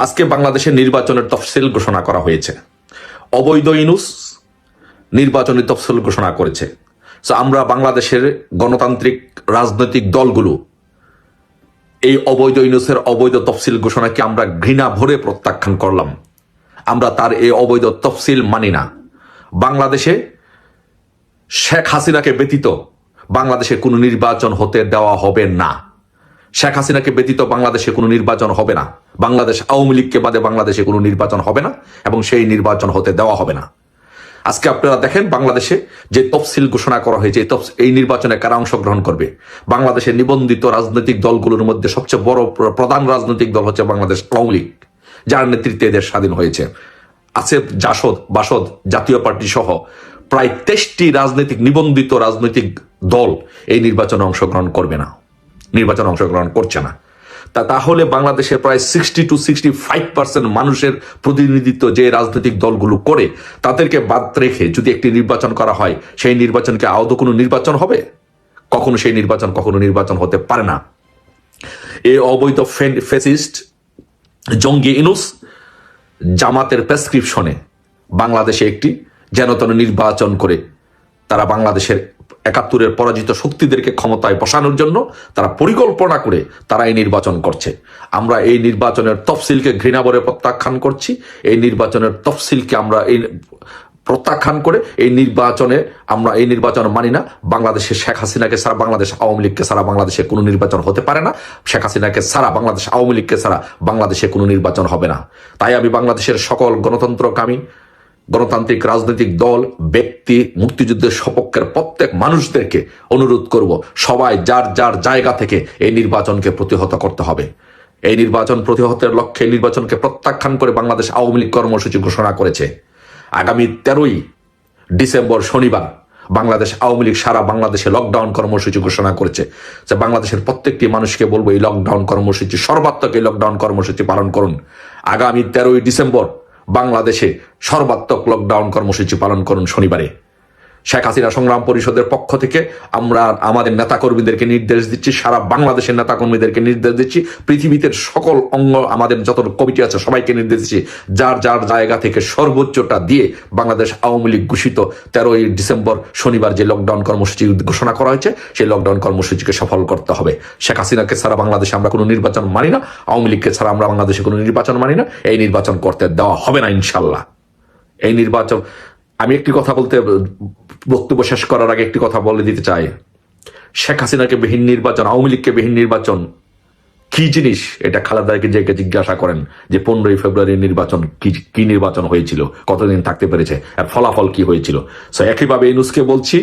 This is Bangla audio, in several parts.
আজকে বাংলাদেশের নির্বাচনের তফসিল ঘোষণা করা হয়েছে। অবৈধ ইউনূস নির্বাচনের তফসিল ঘোষণা করেছে। আমরা বাংলাদেশের গণতান্ত্রিক রাজনৈতিক দলগুলো এই অবৈধ ইউনূসের অবৈধ তফসিল ঘোষণাকে আমরা ঘৃণা ভরে প্রত্যাখ্যান করলাম। আমরা তার এই অবৈধ তফসিল মানি না। বাংলাদেশে শেখ হাসিনাকে ব্যতীত বাংলাদেশে কোনো নির্বাচন হতে দেওয়া হবে না। শেখ হাসিনাকে ব্যতীত বাংলাদেশে কোনো নির্বাচন হবে না। বাংলাদেশ আওয়ামী লীগকে বাদে বাংলাদেশে কোনো নির্বাচন হবে না এবং সেই নির্বাচন হতে দেওয়া হবে না। আজকে আপনারা দেখেন বাংলাদেশে যে তফসিল ঘোষণা করা হয়েছে, এই নির্বাচনে কারা অংশগ্রহণ করবে। বাংলাদেশের নিবন্ধিত রাজনৈতিক দলগুলোর মধ্যে সবচেয়ে বড় প্রধান রাজনৈতিক দল হচ্ছে বাংলাদেশ আওয়ামী লীগ, যার নেতৃত্বে এদের স্বাধীন হয়েছে। আছে জাসদ, বাসদ, জাতীয় পার্টি সহ প্রায় 23টি রাজনৈতিক নিবন্ধিত রাজনৈতিক দল এই নির্বাচনে অংশগ্রহণ করবে না, নির্বাচনে অংশগ্রহণ করছে না। তাহলে বাংলাদেশের প্রায় 60 to 65% মানুষের প্রতিনিধিত্ব যে রাজনৈতিক দলগুলো করে, তাদেরকে বাদ রেখে যদি একটি নির্বাচন করা হয়, সেই নির্বাচনকে আদৌ কোনো নির্বাচন হবে? কখনো সেই নির্বাচন কখনো নির্বাচন হতে পারে না। এই অবৈধ ফ্যাসিস্ট জঙ্গি ইউনূস জামাতের প্রেসক্রিপশনে বাংলাদেশে একটি যেনতেন নির্বাচন করে তারা বাংলাদেশের 71-এর পরাজিত শক্তিদেরকে ক্ষমতায় বসানোর জন্য তারা পরিকল্পনা করে তারা এই নির্বাচন করছে। আমরা এই নির্বাচনের তফসিলকে ঘৃণা ভরে প্রত্যাখ্যান করছি। এই নির্বাচনের তফসিলকে আমরা প্রত্যাখ্যান করে এই নির্বাচন মানি না। বাংলাদেশে শেখ হাসিনাকে ছাড়া, বাংলাদেশ আওয়ামী লীগকে ছাড়া বাংলাদেশে কোনো নির্বাচন হতে পারে না। শেখ হাসিনাকে ছাড়া, বাংলাদেশ আওয়ামী লীগকে ছাড়া বাংলাদেশে কোনো নির্বাচন হবে না। তাই আমি বাংলাদেশের সকল গণতন্ত্রকামী গণতান্ত্রিক রাজনৈতিক দল, ব্যক্তি, মুক্তিযুদ্ধের সপক্ষের প্রত্যেক মানুষদেরকে অনুরোধ করব, সবাই যার যার জায়গা থেকে এই নির্বাচনকে প্রতিহত করতে হবে। এই নির্বাচন প্রতিহতের লক্ষ্যে নির্বাচনকে প্রত্যাখ্যান করে বাংলাদেশ আওয়ামী লীগ কর্মসূচি ঘোষণা করেছে। আগামী 13ই ডিসেম্বর শনিবার বাংলাদেশ আওয়ামী লীগ সারা বাংলাদেশে লকডাউন কর্মসূচি ঘোষণা করেছে। যে বাংলাদেশের প্রত্যেকটি মানুষকে বলবো, এই লকডাউন কর্মসূচি, সর্বাত্মক এই লকডাউন কর্মসূচি পালন করুন। আগামী 13ই ডিসেম্বর বাংলাদেশে সর্বাত্মক লকডাউন কর্মসূচি পালন করুন শনিবারে। শেখ হাসিনা সংগ্রাম পরিষদের পক্ষ থেকে আমরা আমাদের নেতাকর্মীদেরকে নির্দেশ দিচ্ছি, সারা বাংলাদেশের নেতাকর্মীদেরকে নির্দেশ দিচ্ছি, পৃথিবীতে সকল অঙ্গ আমাদের যত কমিটি আছে সবাইকে নির্দেশ দিচ্ছি, যার যার জায়গা থেকে সর্বোচ্চটা দিয়ে বাংলাদেশ আওয়ামী লীগ ঘোষিত 13ই ডিসেম্বর শনিবার যে লকডাউন কর্মসূচি ঘোষণা করা হয়েছে, সেই লকডাউন কর্মসূচিকে সফল করতে হবে। শেখ হাসিনাকে ছাড়া বাংলাদেশে আমরা কোনো নির্বাচন মানি না, আওয়ামী লীগকে ছাড়া আমরা বাংলাদেশে কোনো নির্বাচন মানি না। এই নির্বাচন করতে দেওয়া হবে না ইনশাল্লাহ। এই নির্বাচন, আমি একটি কথা বলতে, বক্তব্য শেষ করার আগে একটি কথা বলে দিতে চাই। শেখ হাসিনাকে বিহীন নির্বাচন, আওয়ামী লীগকে বিহীন নির্বাচন কি জিনিস, এটা খালেদাকে জিজ্ঞাসা করেন যে 15ই ফেব্রুয়ারির নির্বাচন কি নির্বাচন হয়েছিল, কতদিন থাকতে পেরেছে, আর ফলাফল কি হয়েছিল। একইভাবে ইউনূসকে বলছি,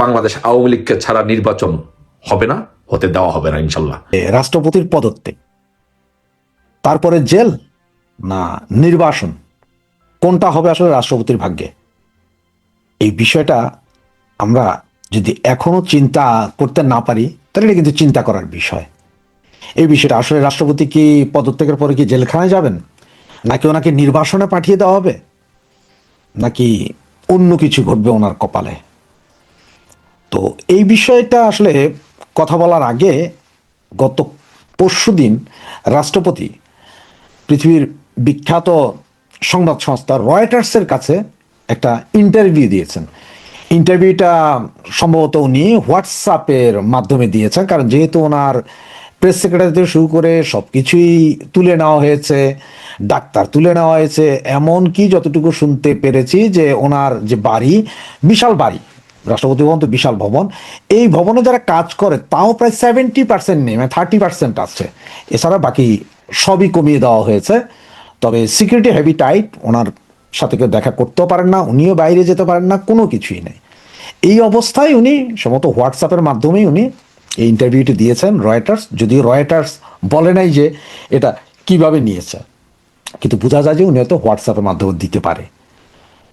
বাংলাদেশ আওয়ামী লীগকে ছাড়া নির্বাচন হবে না, হতে দেওয়া হবে না ইনশাল্লাহ। রাষ্ট্রপতির পদত্যাগ, তারপরে জেল না নির্বাসন, কোনটা হবে আসলে রাষ্ট্রপতির ভাগ্যে? এই বিষয়টা আমরা যদি এখনো চিন্তা করতে না পারি, তাহলে এটা কিন্তু চিন্তা করার বিষয়। এই বিষয়টা আসলে রাষ্ট্রপতি কি পদত্যাগের পরে কি জেলখানায় যাবেন, নাকি ওনাকে নির্বাসনে পাঠিয়ে দেওয়া হবে, নাকি অন্য কিছু ঘটবে ওনার কপালে? তো এই বিষয়টা আসলে কথা বলার আগে গত পরশুদিন রাষ্ট্রপতি পৃথিবীর বিখ্যাত সংবাদ সংস্থা রয়টার্সের কাছে একটা ইন্টারভিউ দিয়েছেন। ইন্টারভিউটা সম্ভবত উনি হোয়াটসঅ্যাপের মাধ্যমে দিয়েছেন, কারণ যেহেতু ওনার প্রেস সেক্রেটারি থেকে শুরু করে সব কিছুই তুলে নেওয়া হয়েছে, ডাক্তার তুলে নেওয়া হয়েছে, এমনকি যতটুকু শুনতে পেরেছি যে ওনার যে বাড়ি, বিশাল বাড়ি, রাষ্ট্রপতি ভবন তো বিশাল ভবন, এই ভবনে যারা কাজ করে তাও প্রায় 70% নেই, মানে 30% আছে। এছাড়া বাকি সবই কমিয়ে দেওয়া হয়েছে। তবে সিকিউরিটি হেভি টাইট, ওনার সাথে কেউ দেখা করতেও পারেন না, উনিও বাইরে যেতে পারেন না, কোনো কিছুই নেই। এই অবস্থায় উনি সম্ভবত হোয়াটসঅ্যাপের মাধ্যমেই উনি এই ইন্টারভিউটি দিয়েছেন রয়টার্স, যদিও রয়টার্স বলে নাই যে এটা কিভাবে নিয়েছে, কিন্তু বোঝা যায় যে উনি হয়তো হোয়াটসঅ্যাপের মাধ্যমে দিতে পারে।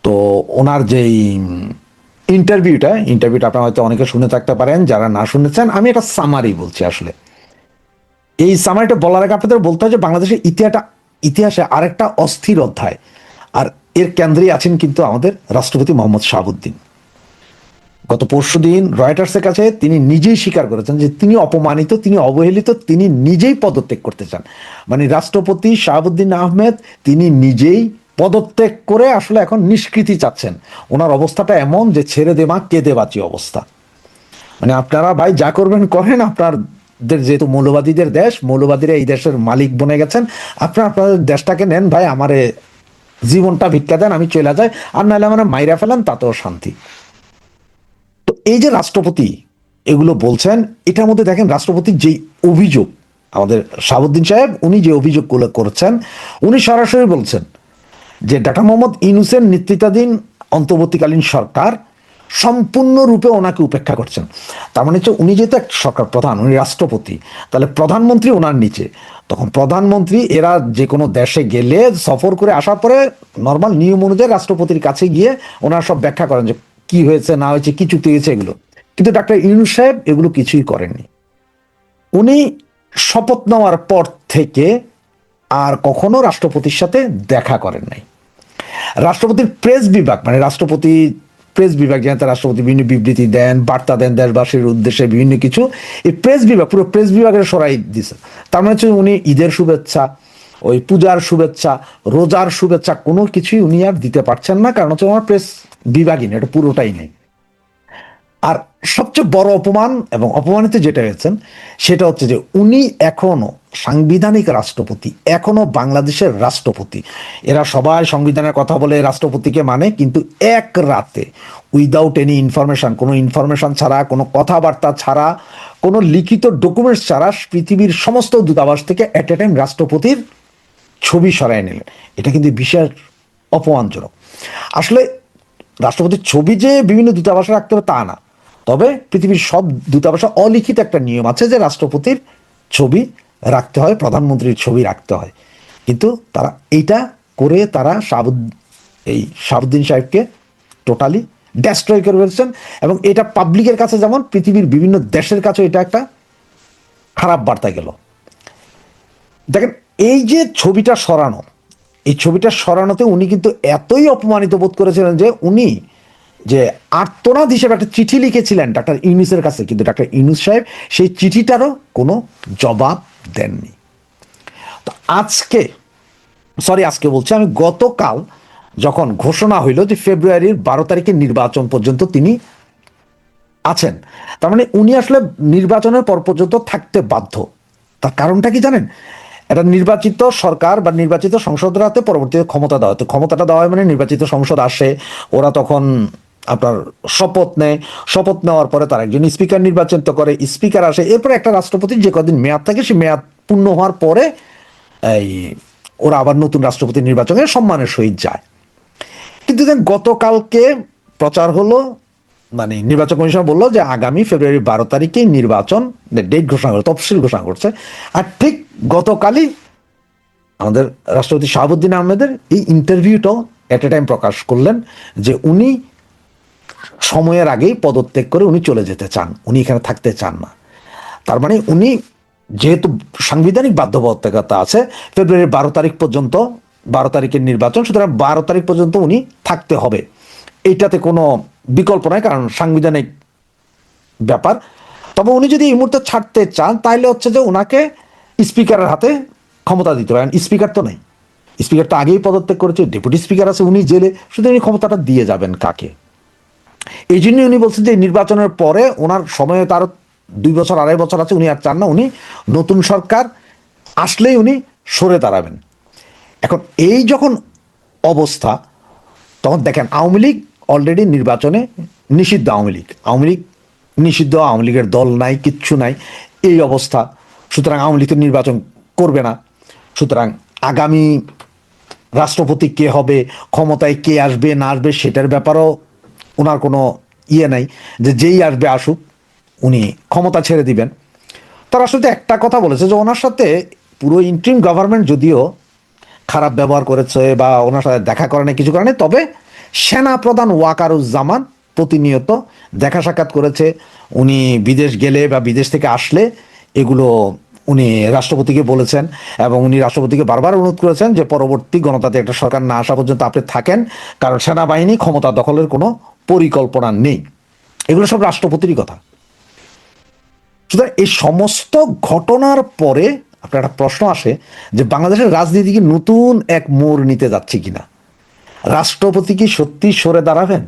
তো ওনার যেই ইন্টারভিউটা আপনারা হয়তো অনেকে শুনে থাকতে পারেন, যারা না শুনেছেন আমি একটা সামারি বলছি। আসলে এই সামারিটা বলার আগে আপনাদের বলতে হয় যে বাংলাদেশের ইতিহাসে আরেকটা অস্থির অধ্যায়, আর এর কেন্দ্রে আছেন কিন্তু আমাদের রাষ্ট্রপতি মোহাম্মদ শাহাবুদ্দিন। গত পরশুদিন রয়টার্সের কাছে তিনি নিজেই স্বীকার করেছেন যে তিনি অপমানিত, তিনি অবহেলিত, তিনি নিজেই পদত্যাগ করতে চান। মানে রাষ্ট্রপতি শাহাবুদ্দিন আহমেদ তিনি নিজেই পদত্যাগ করে আসলে এখন নিষ্কৃতি চাচ্ছেন। ওনার অবস্থাটা এমন যে ছেড়ে দেমা কেঁদে বাঁচি অবস্থা। মানে আপনারা ভাই যা করবেন করেন, আপনাদের যেহেতু মৌলবাদীদের দেশ, মৌলবাদীরা এই দেশের মালিক বনে গেছেন, আপনারা আপনাদের দেশটাকে নেন ভাই, আমারে জীবনটা ভিক্ষা দেন, আমি চলে যাই, আর নাহলে আমার মাইরা ফেলেন, তাতেও শান্তি। তো এই যে রাষ্ট্রপতি এগুলো বলছেন, এটার মধ্যে দেখেন রাষ্ট্রপতির যেই অভিযোগ, আমাদের শাহাবুদ্দিন সাহেব উনি যে অভিযোগগুলো করছেন, উনি সরাসরি বলছেন যে ডক্টর মোহাম্মদ ইউনূসের নেতৃত্বাধীন অন্তর্বর্তীকালীন সরকার সম্পূর্ণরূপে ওনাকে উপেক্ষা করছেন। তার মানে হচ্ছে উনি যেহেতু এক সরকার প্রধান, উনি রাষ্ট্রপতি, তাহলে প্রধানমন্ত্রী ওনার নিচে। তখন প্রধানমন্ত্রী এরা যে কোনো দেশে গেলে সফর করে আসার পরে নর্মাল নিয়ম অনুযায়ী রাষ্ট্রপতির কাছে গিয়ে ওনারা সব ব্যাখ্যা করেন যে কি হয়েছে না হয়েছে, কি চুক্তি হয়েছে এগুলো। কিন্তু ডাক্তার ইউনূস সাহেব এগুলো কিছুই করেননি। উনি শপথ নেওয়ার পর থেকে আর কখনো রাষ্ট্রপতির সাথে দেখা করেন নাই। রাষ্ট্রপতির প্রেস বিভাগ, মানে রাষ্ট্রপতি প্রেস বিভাগ যেখানে রাষ্ট্রপতি বিভিন্ন বিবৃতি দেন, বার্তা দেন দেশবাসীর উদ্দেশ্যে বিভিন্ন কিছু, এই প্রেস বিভাগ পুরো প্রেস বিভাগের সরাই দিছে। তার মানে হচ্ছে উনি ঈদের শুভেচ্ছা, ওই পূজার শুভেচ্ছা, রোজার শুভেচ্ছা কোনো কিছুই উনি আর দিতে পারছেন না, কারণ হচ্ছে আমার প্রেস বিভাগই নেই, এটা পুরোটাই নেই। আর সবচেয়ে বড় অপমান এবং অপমানিত যেটা হয়েছেন সেটা হচ্ছে যে উনি এখনো সাংবিধানিক রাষ্ট্রপতি, এখনো বাংলাদেশের রাষ্ট্রপতি। এরা সবাই সংবিধানের কথা বলে রাষ্ট্রপতিকে মানে, কিন্তু এক রাতে উইদাউট এনি ইনফরমেশন, কোনো ইনফরমেশন ছাড়া, কোনো কথাবার্তা ছাড়া, কোনো লিখিত ডকুমেন্টস ছাড়া পৃথিবীর সমস্ত দূতাবাস থেকে অ্যাট এ টাইম রাষ্ট্রপতির ছবি সরাই নিলেন। এটা কিন্তু বিশেষ অপমানজনক। আসলে রাষ্ট্রপতির ছবি যে বিভিন্ন দূতাবাসে রাখতে হবে তা না, তবে পৃথিবীর সব দূতাবাসে অলিখিত একটা নিয়ম আছে যে রাষ্ট্রপতির ছবি রাখতে হয়, প্রধানমন্ত্রীর ছবি রাখতে হয়। কিন্তু তারা এইটা করে তারা এই শাহাবুদ্দিন সাহেবকে টোটালি ডেস্ট্রয় করে ফেলছেন। এবং এটা পাবলিকের কাছে যেমন, পৃথিবীর বিভিন্ন দেশের কাছে এটা একটা খারাপ বার্তা গেল। দেখেন এই যে ছবিটা সরানো, এই ছবিটা সরানোতে উনি কিন্তু এতই অপমানিত বোধ করেছিলেন যে উনি যে আর্তনাদ হিসেবে একটা চিঠি লিখেছিলেন ডাক্তার ইউনূসের কাছে, কিন্তু ডাক্তার ইউনূস সাহেব সেই চিঠিটারও কোনো জবাব দেননি। তো আজকে বলছি আমি, গতকাল যখন ঘোষণা হইল যে ফেব্রুয়ারির 12 তারিখের নির্বাচন পর্যন্ত তিনি আছেন, তার মানে উনি আসলে নির্বাচনের পর পর্যন্ত থাকতে বাধ্য। তার কারণটা কি জানেন? একটা নির্বাচিত সরকার বা নির্বাচিত সংসদের হাতে পরবর্তীতে ক্ষমতা দেওয়া হয়। তো ক্ষমতাটা দেওয়া হয় মানে নির্বাচিত সংসদ আসে, ওরা তখন আপনার শপথ নেয়, শপথ নেওয়ার পরে তার একজন স্পিকার নির্বাচিত করে, স্পিকার আসে, এরপরে একটা রাষ্ট্রপতির যে কদিন মেয়াদ থাকে সে মেয়াদ পূর্ণ হওয়ার পরে এই ওরা আবার নতুন রাষ্ট্রপতি নির্বাচনে সম্মানের সহিত যায়। কিন্তু দেন গতকালকে প্রচার হলো, মানে নির্বাচন কমিশন বললো যে আগামী ফেব্রুয়ারি 12 তারিখে নির্বাচন ডেট ঘোষণা করে, তফসিল ঘোষণা করছে। আর ঠিক গতকালই আমাদের রাষ্ট্রপতি শাহাবুদ্দিন আহমেদের এই ইন্টারভিউটাও এট এ টাইম প্রকাশ করলেন যে উনি সময়ের আগেই পদত্যাগ করে উনি চলে যেতে চান, উনি এখানে থাকতে চান না। তার মানে উনি যেহেতু সাংবিধানিক বাধ্যবাধকতা আছে ফেব্রুয়ারির 12 তারিখ পর্যন্ত, 12 তারিখের নির্বাচন, সুতরাং 12 তারিখ পর্যন্ত উনি থাকতে হবে, এইটাতে কোনো বিকল্প নাই, কারণ সাংবিধানিক ব্যাপার। তবে উনি যদি এই মুহূর্তে ছাড়তে চান তাহলে হচ্ছে যে ওনাকে স্পিকারের হাতে ক্ষমতা দিতে হবে। স্পিকার তো নেই, স্পিকার তো আগেই পদত্যাগ করেছে, ডেপুটি স্পিকার আছে, উনি জেলে, শুধু উনি ক্ষমতাটা দিয়ে যাবেন কাকে? এই জন্য উনি বলছেন যে নির্বাচনের পরে ওনার সময় তো আরো 2 বছর 2.5 বছর আছে, উনি আর চান না, উনি নতুন সরকার আসলেই উনি সরে দাঁড়াবেন। এখন এই যখন অবস্থা, তখন দেখেন আওয়ামী লীগ অলরেডি নির্বাচনে নিষিদ্ধ, আওয়ামী লীগ নিষিদ্ধ, আওয়ামী লীগের দল নাই, কিচ্ছু নাই, এই অবস্থা। সুতরাং আওয়ামী লীগ তো নির্বাচন করবে না। সুতরাং আগামী রাষ্ট্রপতি কে হবে, ক্ষমতায় কে আসবে না আসবে সেটার ব্যাপারেও ওনার কোনো ইয়ে নাই, যে যেই আসবে আসুক, উনি ক্ষমতা ছেড়ে দিবেন। তার আসলে একটা কথা বলেছে যে ওনার সাথে পুরো ইন্টারিম গভর্নমেন্ট যদিও খারাপ ব্যবহার করেছে বা ওনার সাথে দেখা করে না, কিছু করে না, তবে সেনা প্রধান ওয়াকারুজ্জামান প্রতিনিয়ত দেখা সাক্ষাৎ করেছে। উনি বিদেশ গেলে বা বিদেশ থেকে আসলে এগুলো উনি রাষ্ট্রপতিকে বলেছেন, এবং উনি রাষ্ট্রপতিকে বারবার অনুরোধ করেছেন যে পরবর্তী গণতান্ত্রিক একটা সরকার না আসা পর্যন্ত আপনি থাকেন, কারণ সেনাবাহিনী ক্ষমতা দখলের কোনো পরিকল্পনা নেই। এগুলো সব রাষ্ট্রপতিরই কথা। সুতরাং এই সমস্ত ঘটনার পরে আপনার একটা প্রশ্ন আসে যে বাংলাদেশের রাজনীতি কি নতুন এক মোড় নিতে যাচ্ছে কিনা, রাষ্ট্রপতি কি সত্যি সরে দাঁড়াবেন,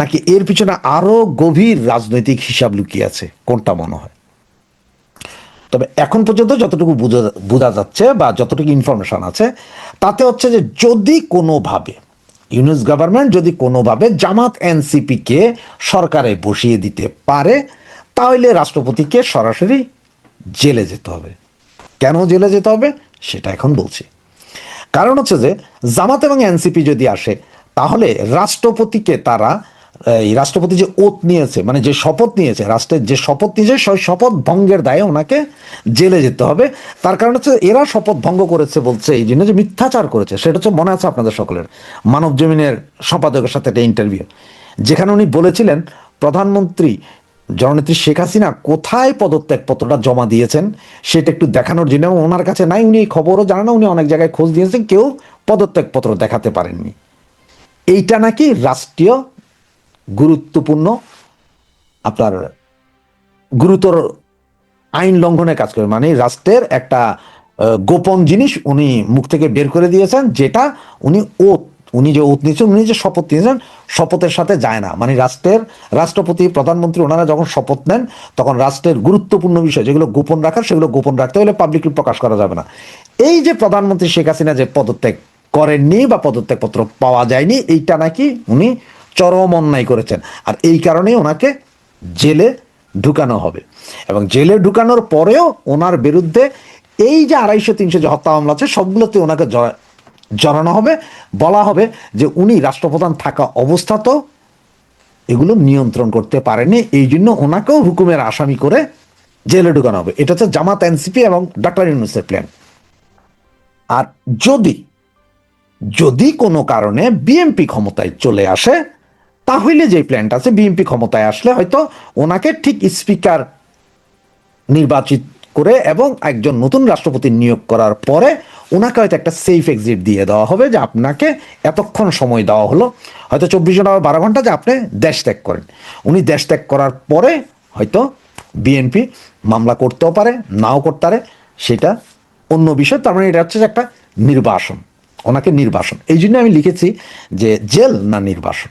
নাকি এর পিছনে আরো গভীর রাজনৈতিক হিসাব লুকিয়ে আছে, কোনটা মনে হয়? তবে এখন পর্যন্ত যতটুকু বোঝা যাচ্ছে বা যতটুকু ইনফরমেশন আছে তাতে হচ্ছে যে যদি কোনোভাবে ইউনূস গভর্নমেন্ট যদি কোনোভাবে জামাত এনসিপি কে সরকারে বসিয়ে দিতে পারে, তাহলে রাষ্ট্রপতিকে সরাসরি জেলে যেতে হবে। কেন জেলে যেতে হবে সেটা এখন বলছি। কারণ হচ্ছে যে জামাত এবং এনসিপি যদি আসে, তাহলে রাষ্ট্রপতিকে তারা এই রাষ্ট্রপতি যে ওত নিয়েছে, মানে যে শপথ নিয়েছে, রাষ্ট্রের যে শপথ নিয়েছে সেই শপথ ভঙ্গের দায়ে ওনাকে জেলে যেতে হবে। তার কারণ হচ্ছে এরা শপথ ভঙ্গ করেছে বলছে এই জন্য যে মিথ্যাচার করেছে। সেটা হচ্ছে মনে আছে আপনাদের সকলের, মানব জমিনের সম্পাদকের সাথে একটা ইন্টারভিউ, যেখানে উনি বলেছিলেন প্রধানমন্ত্রী জননেত্রী শেখ হাসিনা কোথায় পদত্যাগ পত্রটা জমা দিয়েছেন সেটা একটু দেখানোর জন্য ওনার কাছে নাই, উনি এই খবরও জানেন না, উনি অনেক জায়গায় খোঁজ দিয়েছেন, কেউ পদত্যাগ পত্র দেখাতে পারেননি। এইটা নাকি রাষ্ট্রীয় গুরুত্বপূর্ণ আপনার গুরুতর আইন লঙ্ঘনের কাজ করে, মানে রাষ্ট্রের একটা গোপন জিনিস উনি মুখ থেকে বের করে দিয়েছেন, যেটা উনি যে ওত নিয়েছেন, উনি যে শপথ নিয়েছেন শপথের সাথে যায় না। মানে রাষ্ট্রপতি প্রধানমন্ত্রী ওনারা যখন শপথ নেন তখন রাষ্ট্রের গুরুত্বপূর্ণ বিষয় যেগুলো গোপন রাখার সেগুলো গোপন রাখতে হলে পাবলিকলি প্রকাশ করা যাবে না। এই যে প্রধানমন্ত্রী শেখ হাসিনা যে পদত্যাগ করেননি বা পদত্যাগপত্র পাওয়া যায়নি, এইটা নাকি উনি চরম অন্যায় করেছেন, আর এই কারণেই ওনাকে জেলে ঢুকানো হবে। এবং জেলে ঢুকানোর পরেও ওনার বিরুদ্ধে এই যে 250-300 যে হত্যা মামলা আছে সবগুলোতে ওনাকে জড়ানো হবে, বলা হবে যে উনি রাষ্ট্রপ্রধান থাকা অবস্থাতেও এগুলো নিয়ন্ত্রণ করতে পারেনি, এই জন্য ওনাকেও হুকুমের আসামি করে জেলে ঢুকানো হবে। এটা হচ্ছে জামাত এনসিপি এবং ডক্টর ইউনূসের প্ল্যান। আর যদি কোনো কারণে বিএনপি ক্ষমতায় চলে আসে, তাহলে যে প্ল্যানটা আছে বিএনপি ক্ষমতায় আসলে হয়তো ওনাকে ঠিক স্পিকার নির্বাচিত করে এবং একজন নতুন রাষ্ট্রপতি নিয়োগ করার পরে ওনাকে হয়তো একটা সেফ এক্সিট দিয়ে দেওয়া হবে যে আপনাকে এতক্ষণ সময় দেওয়া হলো, হয়তো 24 ঘন্টা বা 12 ঘন্টা, যে আপনি দেশ ত্যাগ করেন। উনি দেশ ত্যাগ করার পরে হয়তো বিএনপি মামলা করতেও পারে, নাও করতে পারে, সেটা অন্য বিষয়। তার মানে এটা হচ্ছে যে একটা নির্বাসন, ওনাকে নির্বাসন। এই জন্য আমি লিখেছি যে জেল না নির্বাসন।